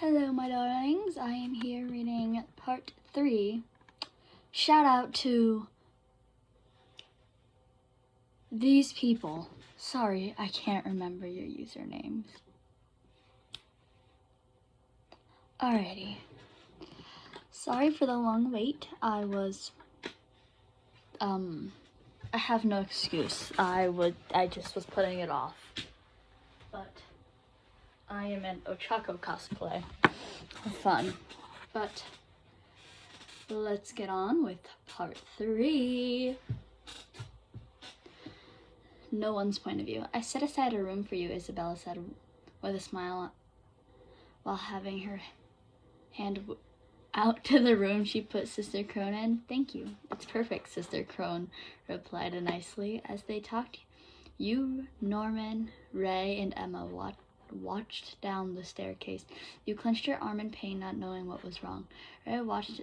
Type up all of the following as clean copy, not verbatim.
Hello, my darlings. I am here reading part 3. Shout out to these people. Sorry, I can't remember your usernames. Alrighty. Sorry for the long wait. I have no excuse. I just was putting it off. But I am in Ochako cosplay. Fun. But let's get on with part 3. No one's point of view. I set aside a room for you, Isabella said with a smile. While having her hand out to the room she put Sister Crone in. Thank you. It's perfect, Sister Crone replied nicely. As they talked, you, Norman, Ray, and Emma watched down the staircase. You clenched your arm in pain, not knowing what was wrong. Ray watched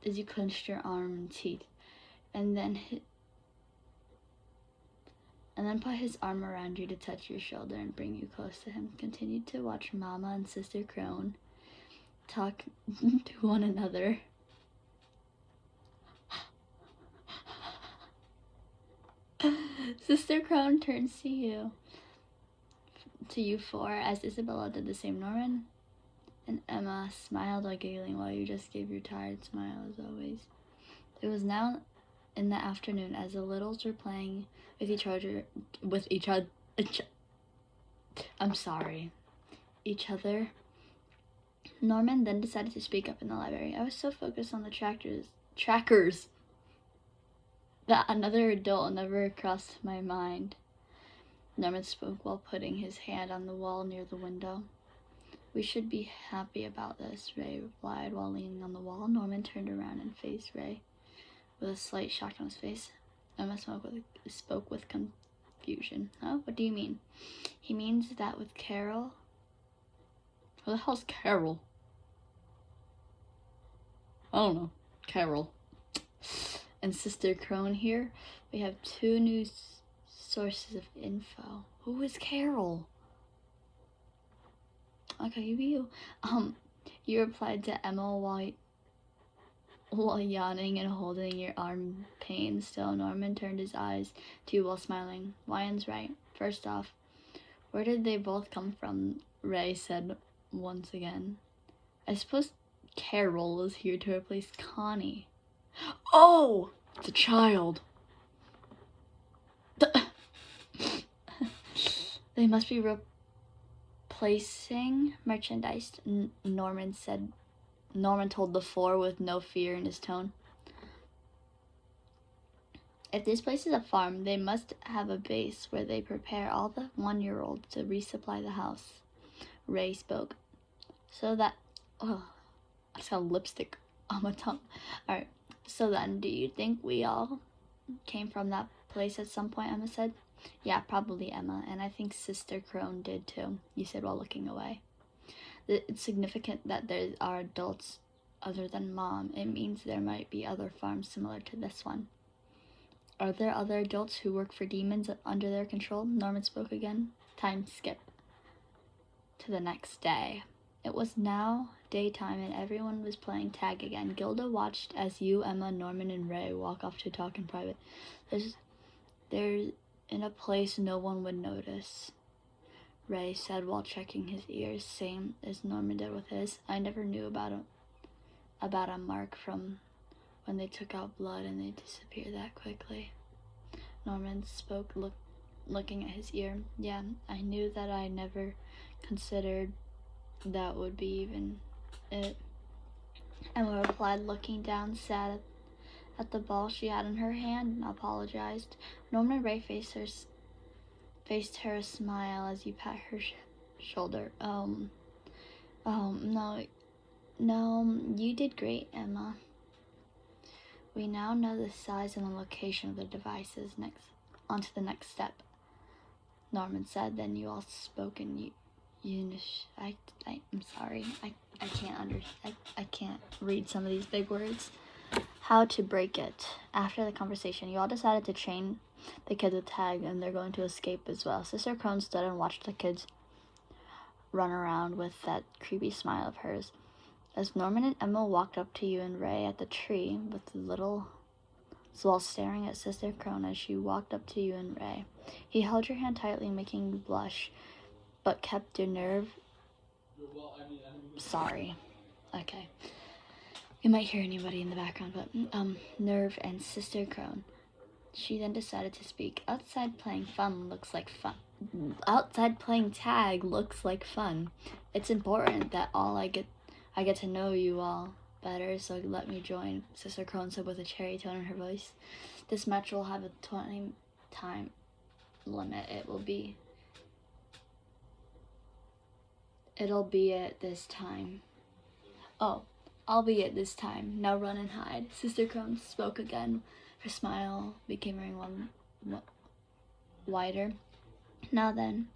as you clenched your arm and teeth, and then put his arm around you to touch your shoulder and bring you close to him. Continued to watch Mama and Sister Crone talk to one another. Sister Crone turns to you four, as Isabella did the same. Norman and Emma smiled while giggling, while you just gave your tired smile as always. It was now in the afternoon, as the littles were playing with each other. Norman then decided to speak up in the library. I was so focused on the trackers that another adult never crossed my mind. Norman spoke while putting his hand on the wall near the window. We should be happy about this, Ray replied while leaning on the wall. Norman turned around and faced Ray with a slight shock on his face. Emma spoke with confusion. Oh, what do you mean? He means that with Carol. Who the hell's Carol? I don't know. Carol. And Sister Crone here, we have 2 new sources of info. Who is Carol? Okay, you. You replied to Emma while yawning and holding your arm pain still. Norman turned his eyes to you while smiling. Ryan's right. First off, where did they both come from? Ray said once again. I suppose Carol is here to replace Connie. Oh! It's a child. They must be replacing merchandise, Norman said. Norman told the 4 with no fear in his tone. If this place is a farm, they must have a base where they prepare all the 1-year-olds to resupply the house. Ray spoke. So that... Oh, I just got lipstick on my tongue. Alright, so then, do you think we all came from that place at some point, Emma said. Yeah, probably, Emma, and I think Sister Crone did too, you said while looking away. It's significant that there are adults other than Mom. It means there might be other farms similar to this one. Are there other adults who work for demons under their control? Norman spoke again. Time skip to the next day. It was now daytime and everyone was playing tag again. Gilda watched as you, Emma, Norman, and Ray walk off to talk in private. They're in a place no one would notice, Ray said while checking his ears, same as Norman did with his. I never knew about a mark from when they took out blood and they disappear that quickly. Norman spoke, looking at his ear. Yeah, I knew that. I never considered that would be even it. Emma replied, looking down sad at the ball she had in her hand, and apologized. Norman and Ray faced her a smile as you pat her shoulder. No, you did great, Emma. We now know the size and the location of the devices. On to the next step, Norman said. Then you all spoke in I'm sorry. I can't read some of these big words. How to break it. After the conversation, you all decided to train the kids with tag, and they're going to escape as well. Sister Crone stood and watched the kids run around with that creepy smile of hers. As Norman and Emma walked up to you and Ray at the tree with the little while staring at Sister Crone as she walked up to you and Ray. He held your hand tightly, making you blush, but kept your nerve. Sorry. Okay. You might hear anybody in the background, but nerve and Sister Crone. She then decided to speak. Outside playing tag looks like fun. It's important that I get to know you all better, so let me join, Sister Crone said with a cherry tone in her voice. This match will have a 20-time limit. It'll be at this time. Oh, I'll be at this time. Now run and hide. Sister Crone spoke again. Her smile became one wider. Now then,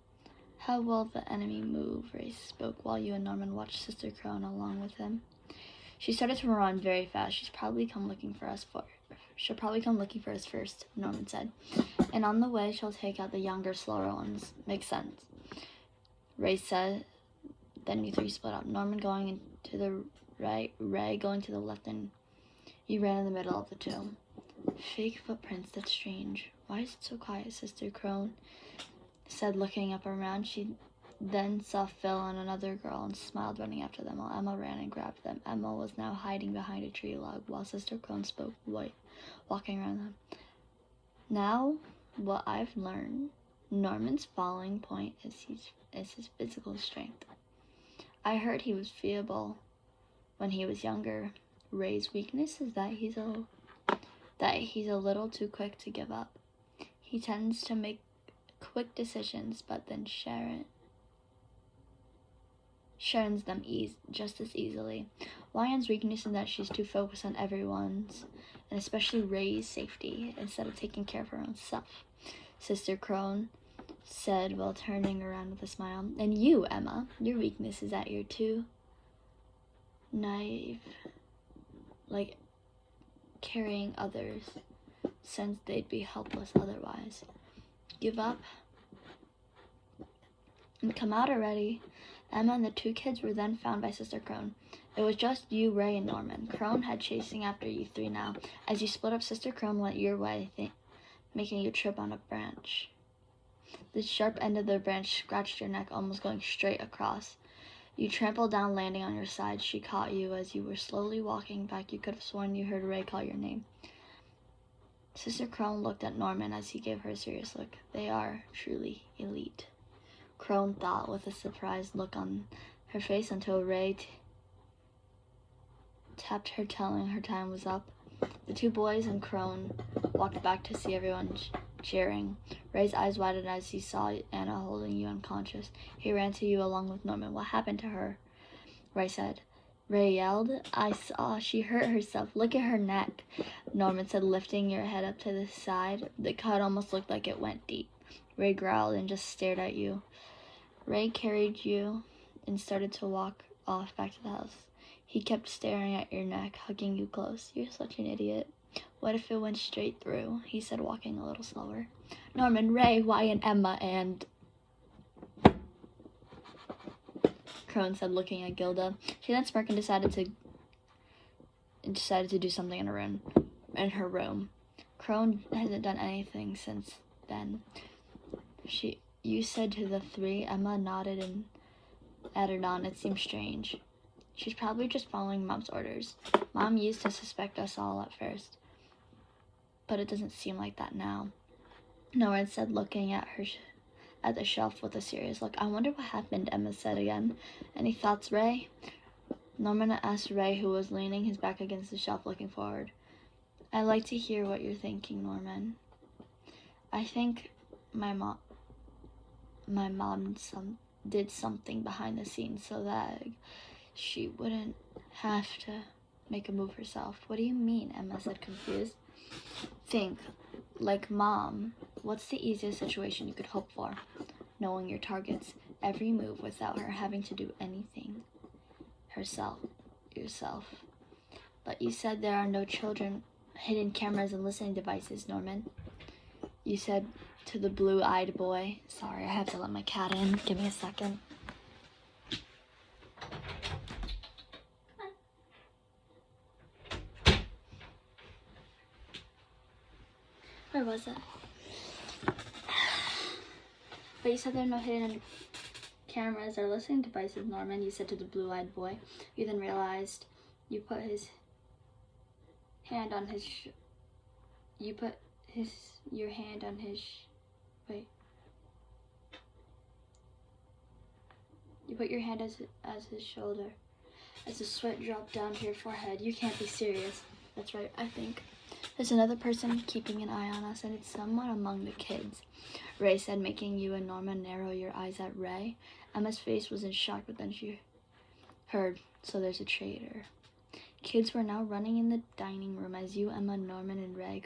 how will the enemy move? Ray spoke while you and Norman watched Sister Crone along with him. She started to run very fast. She'll probably come looking for us first, Norman said. And on the way, she'll take out the younger, slower ones. Makes sense, Ray said. Then you three split up. Norman going to the right, Ray going to the left, and you ran in the middle of the two. Fake footprints, that's strange. Why is it so quiet? Sister Crone said, looking up around. She then saw Phil and another girl and smiled, running after them while Emma ran and grabbed them. Emma was now hiding behind a tree log while Sister Crone spoke, walking around them. Now, what I've learned, Norman's falling point is his physical strength. I heard he was feeble when he was younger. Ray's weakness is that he's a little too quick to give up. He tends to make quick decisions, but then shares them just as easily. Ryan's weakness is that she's too focused on everyone's, and especially Ray's, safety, instead of taking care of her own self, Sister Crone said while turning around with a smile. And you, Emma, your weakness is that you're too naive, like carrying others, since they'd be helpless otherwise. Give up and come out already. Emma and the two kids were then found by Sister Crone. It was just you, Ray, and Norman. Crone had chasing after you three now. As you split up, Sister Crone went your way, making you trip on a branch. The sharp end of the branch scratched your neck, almost going straight across. You trampled down, landing on your side. She caught you as you were slowly walking back. You could have sworn you heard Ray call your name. Sister Crone looked at Norman as he gave her a serious look. They are truly elite, Crone thought with a surprised look on her face until Ray tapped her, telling her time was up. The two boys and Crone walked back to see everyone cheering. Ray's eyes widened as he saw Anna holding you unconscious. He ran to you along with Norman. What happened to her? Ray said. Ray yelled. I saw. She hurt herself. Look at her neck, Norman said, lifting your head up to the side. The cut almost looked like it went deep. Ray growled and just stared at you. Ray carried you and started to walk off back to the house. He kept staring at your neck, hugging you close. You're such an idiot. What if it went straight through? He said, walking a little slower. Norman, Ray, Wyatt, Emma, and... Crone said, looking at Gilda. She then smirked and decided to do something in her room. Crone hasn't done anything since then. You said to the three. Emma nodded and added on. It seems strange. She's probably just following Mom's orders. Mom used to suspect us all at first, but it doesn't seem like that now, Norman said, looking at the shelf with a serious look. I wonder what happened, Emma said again. Any thoughts, Ray? Norman asked Ray, who was leaning his back against the shelf looking forward. I'd like to hear what you're thinking, Norman. I think my mom did something behind the scenes so that she wouldn't have to make a move herself. What do you mean? Emma said, confused. Think, like Mom, what's the easiest situation you could hope for? Knowing your target's every move without her having to do anything yourself. But you said there are no children, hidden cameras, and listening devices, Norman. You said to the blue-eyed boy. Sorry, I have to let my cat in. Give me a second. Where was it? But you said there are no hidden cameras or listening devices, Norman, you said to the blue-eyed boy. You then realized you put your hand on his as his shoulder. As the sweat dropped down to your forehead. You can't be serious. That's right, I think. There's another person keeping an eye on us, and it's someone among the kids, Ray said, making you and Norma narrow your eyes at Ray. Emma's face was in shock, but then she heard, so there's a traitor. Kids were now running in the dining room as you, Emma, Norman, and Ray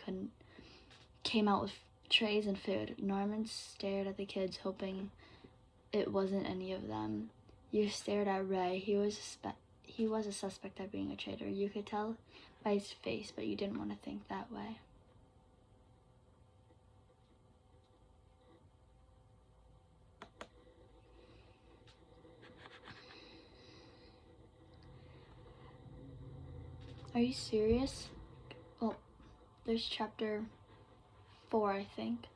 came out with trays and food. Norman stared at the kids, hoping it wasn't any of them. You stared at Ray. He was a suspect at being a traitor. You could tell by his face, but you didn't want to think that way. Are you serious? Well, there's chapter 4, I think.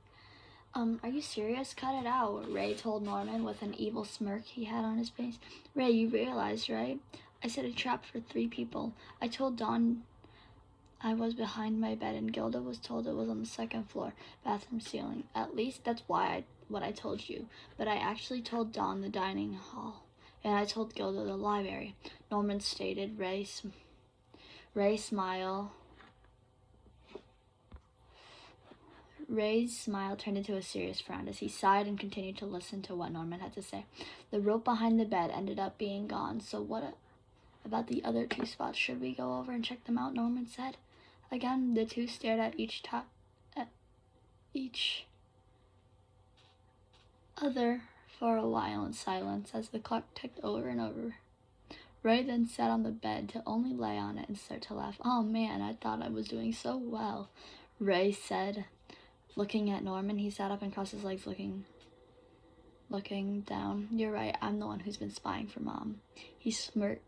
Are you serious? Cut it out, Ray told Norman with an evil smirk he had on his face. Ray, you realized, right? I set a trap for 3 people. I told Dawn I was behind my bed, and Gilda was told it was on the 2nd floor, bathroom ceiling. At least that's what I told you. But I actually told Dawn the dining hall, and I told Gilda the library, Norman stated. Ray's smile turned into a serious frown as he sighed and continued to listen to what Norman had to say. The rope behind the bed ended up being gone, so what about the other 2 spots? Should we go over and check them out? Norman said. Again, the 2 stared at each other for a while in silence as the clock ticked over and over. Ray then sat on the bed to only lay on it and start to laugh. Oh man, I thought I was doing so well, Ray said. Looking at Norman, he sat up and crossed his legs, looking down. You're right, I'm the one who's been spying for Mom. He smirked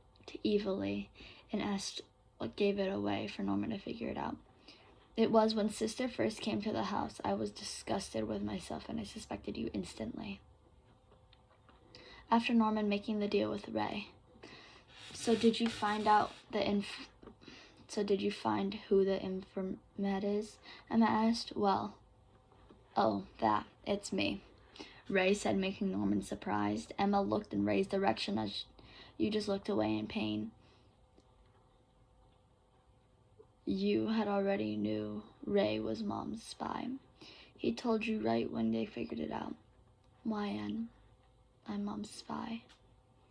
evilly and asked what gave it away for Norman to figure it out. It was when Sister first came to the house. I was disgusted with myself and I suspected you instantly. After Norman making the deal with Ray. So did you find who the informant is? Emma asked. Well, it's me, Ray said, making Norman surprised. Emma looked in Ray's direction as you just looked away in pain. You had already knew Ray was Mom's spy. He told you right when they figured it out. YN, I'm Mom's spy.